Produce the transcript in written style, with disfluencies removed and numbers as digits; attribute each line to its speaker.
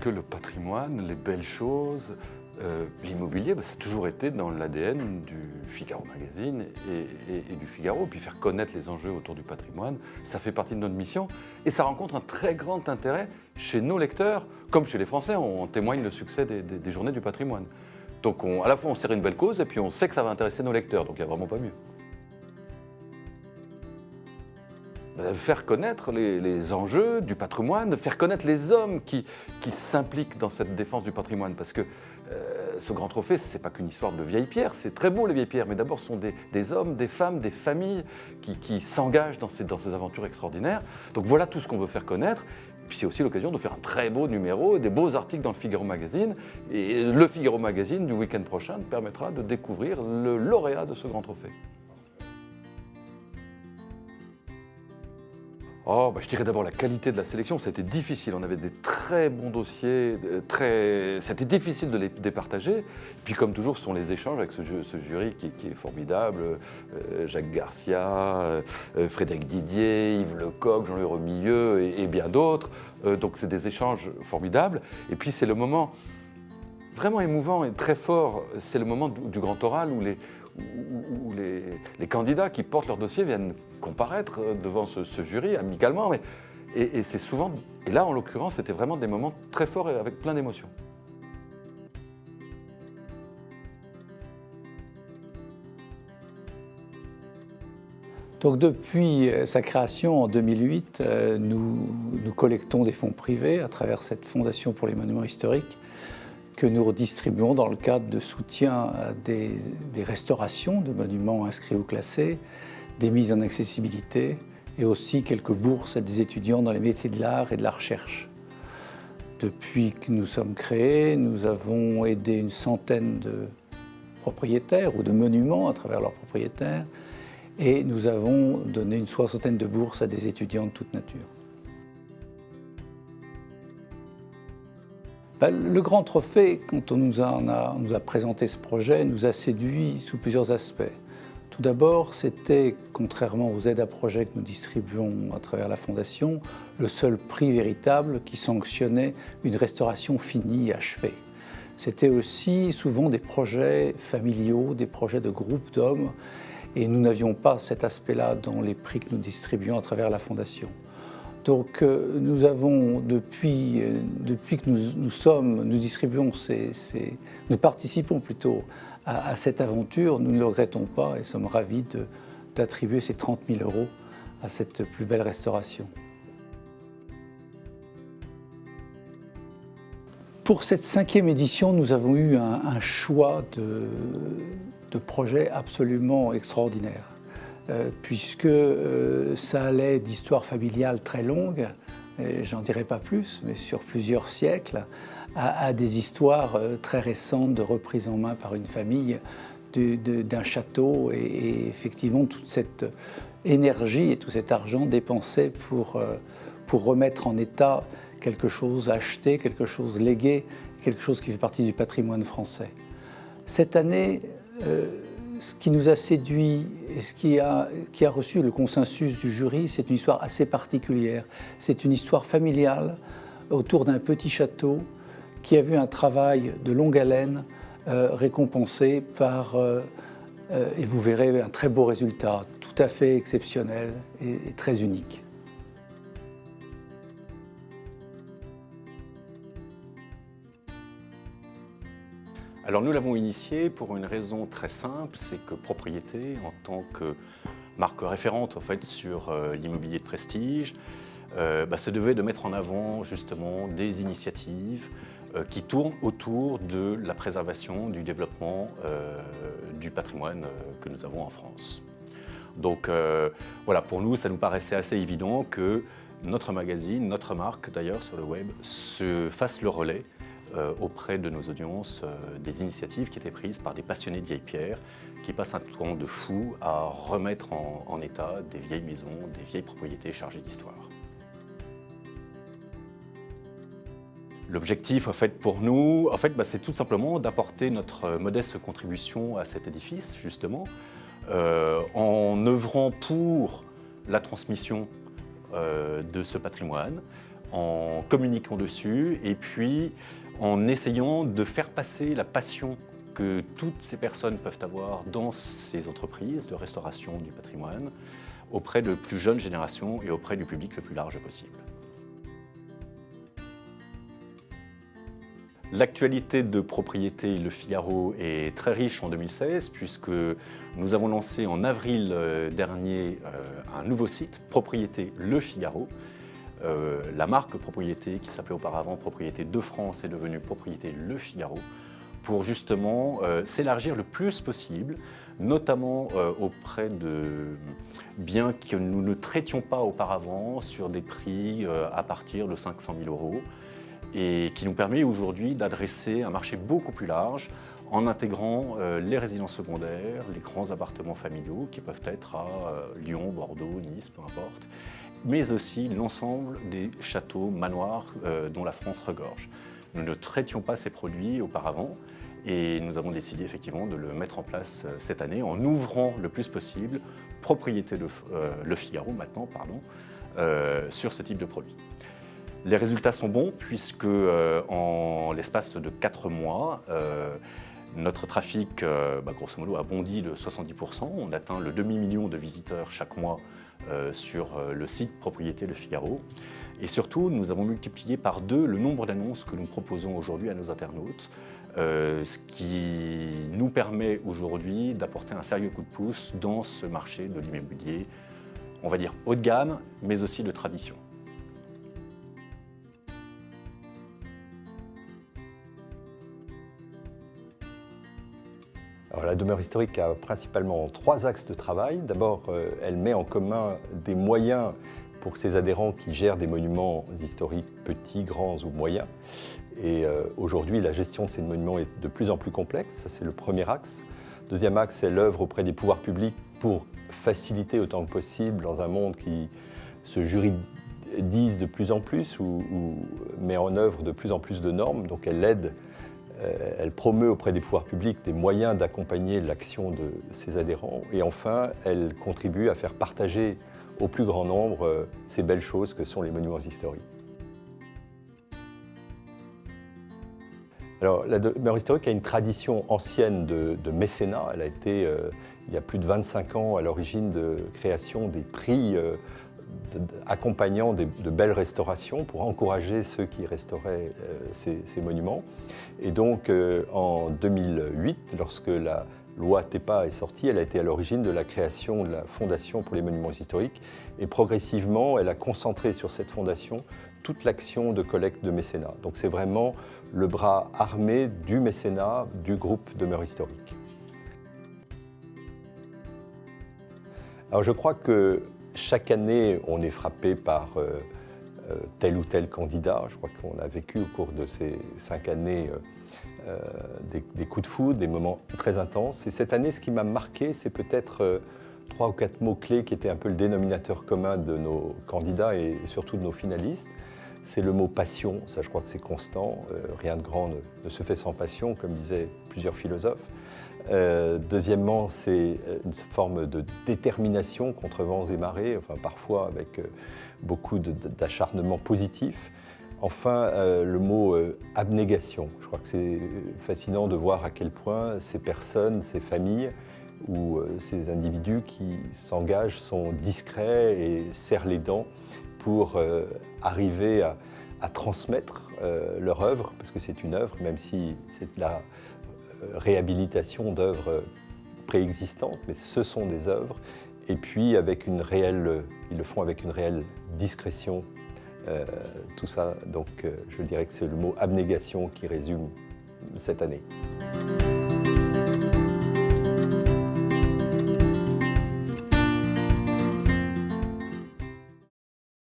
Speaker 1: que le patrimoine, les belles choses, l'immobilier, ça a toujours été dans l'ADN du Figaro Magazine et du Figaro. Puis faire connaître les enjeux autour du patrimoine, ça fait partie de notre mission. Et ça rencontre un très grand intérêt chez nos lecteurs, comme chez les Français. On témoigne le succès des journées du patrimoine. Donc à la fois on sert une belle cause et puis on sait que ça va intéresser nos lecteurs. Donc il n'y a vraiment pas mieux. Faire connaître les enjeux du patrimoine, faire connaître les hommes qui s'impliquent dans cette défense du patrimoine. Parce que ce grand trophée, ce n'est pas qu'une histoire de vieilles pierres, c'est très beau les vieilles pierres, mais d'abord ce sont des hommes, des femmes, des familles qui s'engagent dans ces aventures extraordinaires. Donc voilà tout ce qu'on veut faire connaître. Puis c'est aussi l'occasion de faire un très beau numéro, des beaux articles dans le Figaro Magazine. Et le Figaro Magazine du week-end prochain permettra de découvrir le lauréat de ce grand trophée. Je dirais d'abord la qualité de la sélection, ça a été difficile, on avait des très bons dossiers, c'était difficile de les départager. Puis comme toujours, ce sont les échanges avec ce jury qui est formidable, Jacques Garcia, Frédéric Didier, Yves Lecoq, Jean-Louis Remilleux et bien d'autres. Donc c'est des échanges formidables. Et puis c'est le moment vraiment émouvant et très fort, c'est le moment du grand oral où les candidats qui portent leur dossier viennent comparaître devant ce jury amicalement. Et c'est souvent, et là en l'occurrence, c'était vraiment des moments très forts et avec plein d'émotions.
Speaker 2: Donc depuis sa création en 2008, nous collectons des fonds privés à travers cette Fondation pour les monuments historiques que nous redistribuons dans le cadre de soutien à des restaurations de monuments inscrits ou classés, des mises en accessibilité et aussi quelques bourses à des étudiants dans les métiers de l'art et de la recherche. Depuis que nous sommes créés, nous avons aidé une centaine de propriétaires ou de monuments à travers leurs propriétaires et nous avons donné une soixantaine de bourses à des étudiants de toute nature. Le grand trophée, quand on nous a présenté ce projet, nous a séduit sous plusieurs aspects. Tout d'abord, c'était, contrairement aux aides à projets que nous distribuons à travers la Fondation, le seul prix véritable qui sanctionnait une restauration finie et achevée. C'était aussi souvent des projets familiaux, des projets de groupes d'hommes, et nous n'avions pas cet aspect-là dans les prix que nous distribuions à travers la Fondation. Donc nous avons, depuis que nous participons plutôt à cette aventure, nous ne le regrettons pas et sommes ravis d'attribuer ces 30 000 € à cette plus belle restauration. Pour cette 5e édition, nous avons eu un choix de projets absolument extraordinaires. Puisque ça allait d'histoires familiales très longues, j'en dirai pas plus, mais sur plusieurs siècles, à des histoires très récentes de reprise en main par une famille d'un château et effectivement toute cette énergie et tout cet argent dépensé pour remettre en état quelque chose acheté, quelque chose légué, quelque chose qui fait partie du patrimoine français. Cette année, ce qui nous a séduit et ce qui a reçu le consensus du jury, c'est une histoire assez particulière. C'est une histoire familiale autour d'un petit château qui a vu un travail de longue haleine récompensé par, et vous verrez, un très beau résultat, tout à fait exceptionnel et très unique.
Speaker 3: Alors nous l'avons initié pour une raison très simple, c'est que Propriété, en tant que marque référente en fait, sur l'immobilier de prestige, se devait de mettre en avant justement des initiatives qui tournent autour de la préservation, du développement du patrimoine que nous avons en France. Donc voilà, pour nous, ça nous paraissait assez évident que notre magazine, notre marque d'ailleurs sur le web, se fasse le relais auprès de nos audiences des initiatives qui étaient prises par des passionnés de vieilles pierres qui passent un temps de fou à remettre en état des vieilles maisons, des vieilles propriétés chargées d'histoire. L'objectif en fait, pour nous, c'est tout simplement d'apporter notre modeste contribution à cet édifice, justement, en œuvrant pour la transmission de ce patrimoine, en communiquant dessus et puis en essayant de faire passer la passion que toutes ces personnes peuvent avoir dans ces entreprises de restauration du patrimoine auprès de plus jeunes générations et auprès du public le plus large possible. L'actualité de Propriété Le Figaro est très riche en 2016 puisque nous avons lancé en avril dernier un nouveau site, Propriété Le Figaro. La marque Propriété, qui s'appelait auparavant Propriété de France, est devenue Propriété Le Figaro pour justement s'élargir le plus possible, notamment auprès de biens que nous ne traitions pas auparavant sur des prix à partir de 500 000 € et qui nous permet aujourd'hui d'adresser un marché beaucoup plus large en intégrant les résidences secondaires, les grands appartements familiaux qui peuvent être à Lyon, Bordeaux, Nice, peu importe, mais aussi l'ensemble des châteaux, manoirs dont la France regorge. Nous ne traitions pas ces produits auparavant et nous avons décidé effectivement de le mettre en place cette année en ouvrant le plus possible Propriété Le Figaro maintenant, sur ce type de produit. Les résultats sont bons puisque en l'espace de 4 mois, notre trafic, grosso modo, a bondi de 70%. On atteint le demi-million de visiteurs chaque mois sur le site Propriété Le Figaro. Et surtout, nous avons multiplié par 2 le nombre d'annonces que nous proposons aujourd'hui à nos internautes, ce qui nous permet aujourd'hui d'apporter un sérieux coup de pouce dans ce marché de l'immobilier, on va dire haut de gamme, mais aussi de tradition.
Speaker 4: Alors, la demeure historique a principalement 3 axes de travail. D'abord, elle met en commun des moyens pour ses adhérents qui gèrent des monuments historiques petits, grands ou moyens. Et aujourd'hui, la gestion de ces monuments est de plus en plus complexe. Ça, c'est le premier axe. Deuxième axe, c'est l'œuvre auprès des pouvoirs publics pour faciliter autant que possible dans un monde qui se juridise de plus en plus ou met en œuvre de plus en plus de normes. Donc, elle aide. Elle promeut auprès des pouvoirs publics des moyens d'accompagner l'action de ses adhérents. Et enfin, elle contribue à faire partager au plus grand nombre ces belles choses que sont les monuments historiques. Alors, la demeure historique a une tradition ancienne de mécénat. Elle a été, il y a plus de 25 ans, à l'origine de création des prix accompagnant de belles restaurations pour encourager ceux qui restauraient ces monuments. Et donc, en 2008, lorsque la loi TEPA est sortie, elle a été à l'origine de la création de la Fondation pour les monuments historiques. Et progressivement, elle a concentré sur cette fondation toute l'action de collecte de mécénat. Donc, c'est vraiment le bras armé du mécénat du groupe Demeure Historique. Alors, je crois que chaque année, on est frappé par tel ou tel candidat. Je crois qu'on a vécu au cours de ces 5 années des coups de foudre, des moments très intenses. Et cette année, ce qui m'a marqué, c'est peut-être 3 ou 4 mots-clés qui étaient un peu le dénominateur commun de nos candidats et surtout de nos finalistes. C'est le mot passion, ça je crois que c'est constant. Rien de grand ne se fait sans passion, comme disaient plusieurs philosophes. Deuxièmement, c'est une forme de détermination contre vents et marées, enfin, parfois avec beaucoup d'acharnement positif. Enfin, le mot abnégation. Je crois que c'est fascinant de voir à quel point ces personnes, ces familles ou ces individus qui s'engagent sont discrets et serrent les dents pour arriver à transmettre leur œuvre, parce que c'est une œuvre, même si c'est de la réhabilitation d'œuvres préexistantes, mais ce sont des œuvres, et puis ils le font avec une réelle discrétion, tout ça. Donc je dirais que c'est le mot abnégation qui résume cette année.